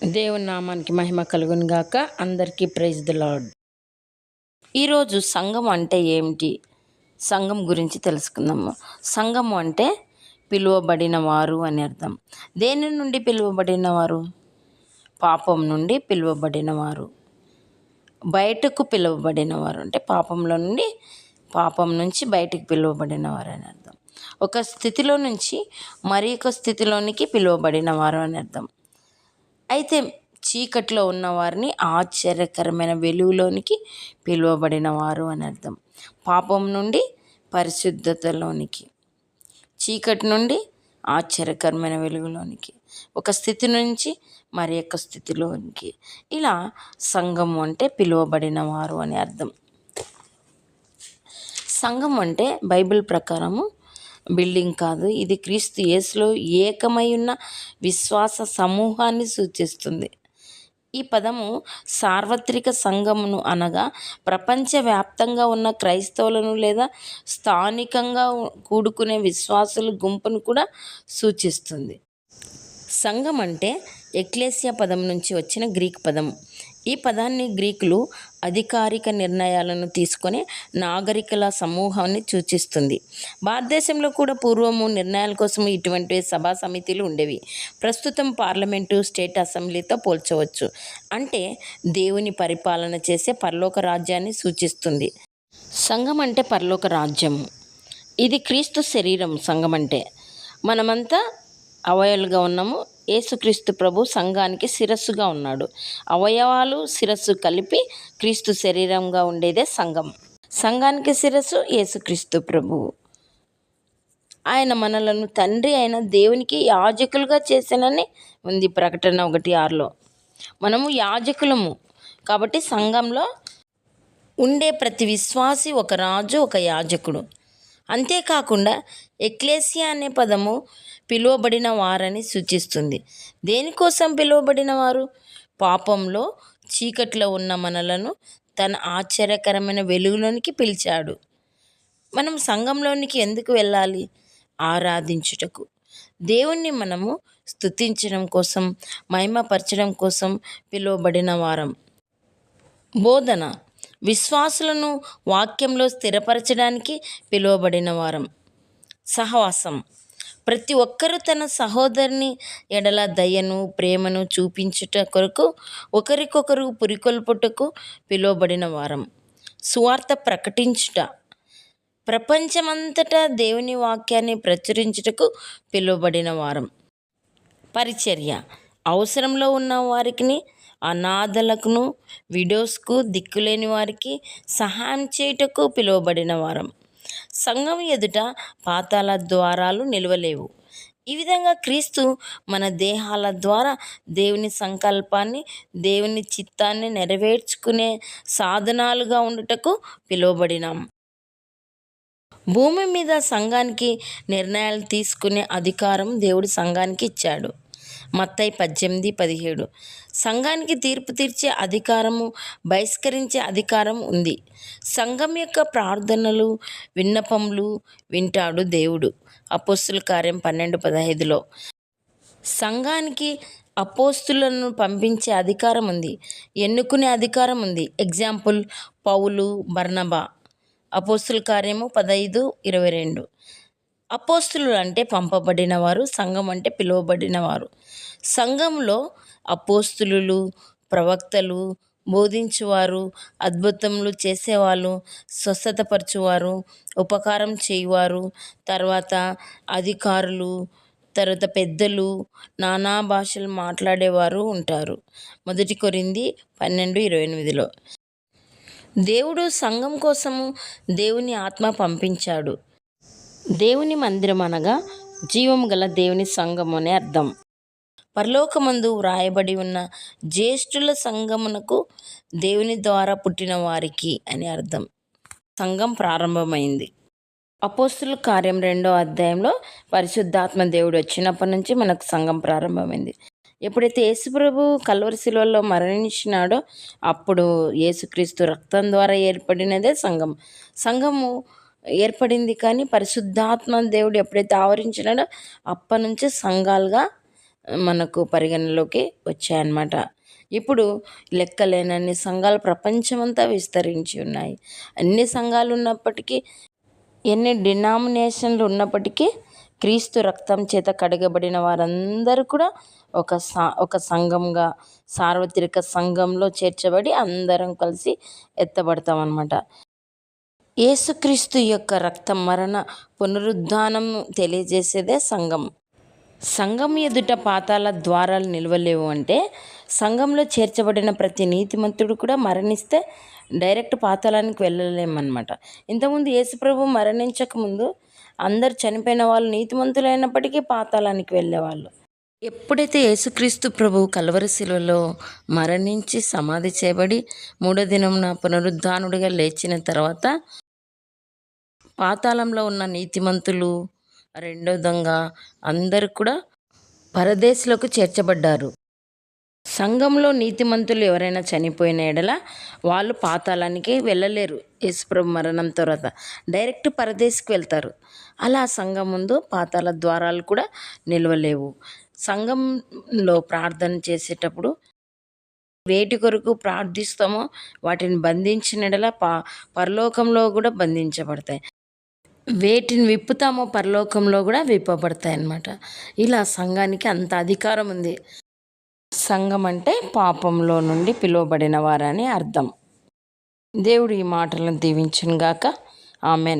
దేవుని నామానికి మహిమ కలుగును గాక. అందరికీ ప్రైజ్ ది లార్డ్. ఈరోజు సంఘం అంటే ఏమిటి? సంఘం గురించి తెలుసుకుందాము. సంఘము అంటే పిలువబడిన వారు అని అర్థం. దేని నుండి పిలువబడిన వారు? పాపం నుండి పిలువబడిన వారు. బయటకు పిలువబడిన వారు అంటే పాపం నుంచి బయటకు పిలువబడిన వారు అని అర్థం. ఒక స్థితిలో నుంచి మరి ఒక స్థితిలోనికి పిలువబడిన వారు అని అర్థం. అయితే చీకట్లో ఉన్న వారిని ఆశ్చర్యకరమైన వెలుగులోనికి పిలువబడిన వారు అని అర్థం. పాపం నుండి పరిశుద్ధతలోనికి, చీకటి నుండి ఆశ్చర్యకరమైన వెలుగులోనికి, ఒక స్థితి నుంచి మరి యొక్క స్థితిలోనికి, ఇలా సంఘం అంటే పిలువబడిన వారు అని అర్థం. సంఘం అంటే బైబిల్ ప్రకారము బిల్డింగ్ కాదు, ఇది క్రీస్తు యేసులో ఏకమై ఉన్న విశ్వాస సమూహాన్ని సూచిస్తుంది. ఈ పదము సార్వత్రిక సంఘమును అనగా ప్రపంచవ్యాప్తంగా ఉన్న క్రైస్తవులను లేదా స్థానికంగా కూడుకునే విశ్వాసుల గుంపును కూడా సూచిస్తుంది. సంఘం అంటే ఎక్లేసియా పదం నుంచి వచ్చిన గ్రీక్ పదము. ఈ పదాన్ని గ్రీకులు అధికారిక నిర్ణయాలను తీసుకునే నాగరికుల సమూహాన్ని సూచిస్తుంది. భారతదేశంలో కూడా పూర్వము నిర్ణయాల కోసం ఇటువంటి సభా సమితిలు ఉండేవి. ప్రస్తుతం పార్లమెంటు, స్టేట్ అసెంబ్లీతో పోల్చవచ్చు. అంటే దేవుని పరిపాలన చేసే పరలోక రాజ్యాన్ని సూచిస్తుంది. సంఘం అంటే పరలోక రాజ్యము. ఇది క్రీస్తు శరీరం. సంఘం అంటే మనమంతా అవయవాలుగా ఉన్నాము. యేసుక్రీస్తు ప్రభు సంఘానికి శిరస్సుగా ఉన్నాడు. అవయవాలు శిరస్సు కలిపి క్రీస్తు శరీరంగా ఉండేదే సంఘం. సంఘానికి శిరస్సు యేసుక్రీస్తు ప్రభు. ఆయన మనలను తండ్రి అయిన దేవునికి యాజకులుగా చేశానని ఉంది ప్రకటన 1:6. మనము యాజకులము కాబట్టి సంఘంలో ఉండే ప్రతి విశ్వాసి ఒక రాజు, ఒక యాజకుడు. అంతేకాకుండా ఎక్లేసియా అనే పదము పిలువబడిన వారని సూచిస్తుంది. దేనికోసం పిలువబడిన వారు? పాపంలో చీకట్లో ఉన్న మనలను తన ఆశ్చర్యకరమైన వెలుగులోనికి పిలిచాడు. మనం సంఘంలోనికి ఎందుకు వెళ్ళాలి? ఆరాధించుటకు, దేవుణ్ణి మనము స్తుతించడం కోసం, మహిమపరచడం కోసం పిలువబడిన వారం. బోధన, విశ్వాసులను వాక్యంలో స్థిరపరచడానికి పిలువబడిన వారం. సహవాసం, ప్రతి ఒక్కరూ తన సహోదరుని ఎడల దయను, ప్రేమను చూపించుట కొరకు ఒకరికొకరు పురికొల్పుటకు పిలువబడిన వారం. సువార్త ప్రకటించుట, ప్రపంచమంతటా దేవుని వాక్యాన్ని ప్రచురించుటకు పిలువబడిన వారం. పరిచర్య, అవసరంలో ఉన్న వారికి, అనాథలకును, విడోస్కు, దిక్కులేని వారికి సహాయం చేయుటకు పిలువబడిన వారం. సంఘం ఎదుట పాతాళ ద్వారాలు నిలవలేవు. ఈ విధంగా క్రీస్తు మన దేహాల ద్వారా దేవుని సంకల్పాన్ని, దేవుని చిత్తాన్ని నెరవేర్చుకునే సాధనాలుగా ఉండుటకు పిలువబడినాం. భూమి మీద సంఘానికి నిర్ణయాలు తీసుకునే అధికారం దేవుడు సంఘానికి ఇచ్చాడు. మత్తయి 18:17. సంఘానికి తీర్పు తీర్చే అధికారము, బహిష్కరించే అధికారం ఉంది. సంఘం యొక్క ప్రార్థనలు, విన్నపములు వింటాడు దేవుడు. అపోస్తుల కార్యం 12:15. సంఘానికి అపోస్తులను పంపించే అధికారం ఉంది, ఎన్నుకునే అధికారం ఉంది. ఎగ్జాంపుల్ పౌలు, బర్నబా. అపోస్తుల కార్యము 15:22. అపోస్తులు అంటే పంపబడిన వారు, సంఘం అంటే పిలువబడిన వారు. సంఘంలో అపోస్తులు, ప్రవక్తలు, బోధించువారు, అద్భుతములు చేసేవాళ్ళు, స్వస్థతపరచువారు, ఉపకారం చేయువారు, తర్వాత అధికారులు, తర్వాత పెద్దలు, నానా భాషలు మాట్లాడేవారు ఉంటారు. 1 కొరింథీ 12:28. దేవుడు సంఘం కోసము దేవుని ఆత్మ పంపించాడు. దేవుని మందిరం అనగా జీవము గల దేవుని సంఘము అనే అర్థం. పరలోకమందు వ్రాయబడి ఉన్న జ్యేష్ఠుల సంఘమునకు దేవుని ద్వారా పుట్టిన వారికి అని అర్థం. సంఘం ప్రారంభమైంది. అపోస్తుల కార్యం 2వ అధ్యాయంలో పరిశుద్ధాత్మ దేవుడు వచ్చినప్పటి నుంచి మనకు సంఘం ప్రారంభమైంది. ఎప్పుడైతే యేసుప్రభు కల్వరి శిలువలో మరణించినాడో అప్పుడు యేసుక్రీస్తు రక్తం ద్వారా ఏర్పడినదే సంఘం. సంఘము ఏర్పడింది, కానీ పరిశుద్ధాత్మ దేవుడు ఎప్పుడైతే ఆవరించినాడో అప్పటి నుంచి సంఘాలుగా మనకు పరిగణలోకి వచ్చాయన్నమాట. ఇప్పుడు లెక్కలేనన్ని సంఘాలు ప్రపంచమంతా విస్తరించి ఉన్నాయి. అన్ని సంఘాలు ఉన్నప్పటికీ, ఎన్ని డినామినేషన్లు ఉన్నప్పటికీ, క్రీస్తు రక్తం చేత కడగబడిన వారందరూ కూడా ఒక సంఘంగా, సార్వత్రిక సంఘంలో చేర్చబడి అందరం కలిసి ఎత్తబడతామన్నమాట. యేసుక్రీస్తు యొక్క రక్తం మరణ పునరుద్ధానం తెలియజేసేదే సంఘం. సంఘం ఎదుట పాతాళ ద్వారాలు నిలవలేవు అంటే, సంఘంలో చేర్చబడిన ప్రతి నీతిమంతుడు కూడా మరణిస్తే డైరెక్ట్ పాతాళానికి వెళ్ళలేమన్నమాట. ఇంతకుముందు యేసుప్రభు మరణించకముందు అందరు చనిపోయిన వాళ్ళు నీతిమంతులైనప్పటికీ పాతాళానికి వెళ్ళేవాళ్ళు. ఎప్పుడైతే యేసుక్రీస్తు ప్రభు కల్వరి శిలువలో మరణించి సమాధి చేయబడి 3వ దినమున పునరుద్ధానుడిగా లేచిన తర్వాత పాతాళంలో ఉన్న నీతిమంతులు, రెండో దొంగ అందరూ కూడా పరదేశులకు చేర్చబడ్డారు. సంఘంలో నీతిమంతులు ఎవరైనా చనిపోయిన ఎడల వాళ్ళు పాతాళానికి వెళ్ళలేరు. యేసుప్రభు మరణం తర్వాత డైరెక్ట్ పరదేశికి వెళ్తారు. అలా సంఘం ముందు పాతాళ ద్వారాలు కూడా నిలవలేవు. సంఘంలో ప్రార్థన చేసేటప్పుడు వేటి కొరకు ప్రార్థిస్తామో వాటిని బంధించిన ఎడల పరలోకంలో కూడా బంధించబడతాయి. వేటిని విప్పుతామో పరలోకంలో కూడా విప్పబడతాయి అన్నమాట. ఇలా సంఘానికి అంత అధికారం ఉంది. సంఘం అంటే పాపంలో నుండి పిలువబడిన వారని అర్థం. దేవుడు ఈ మాటలను దీవించును గాక. ఆమెన్.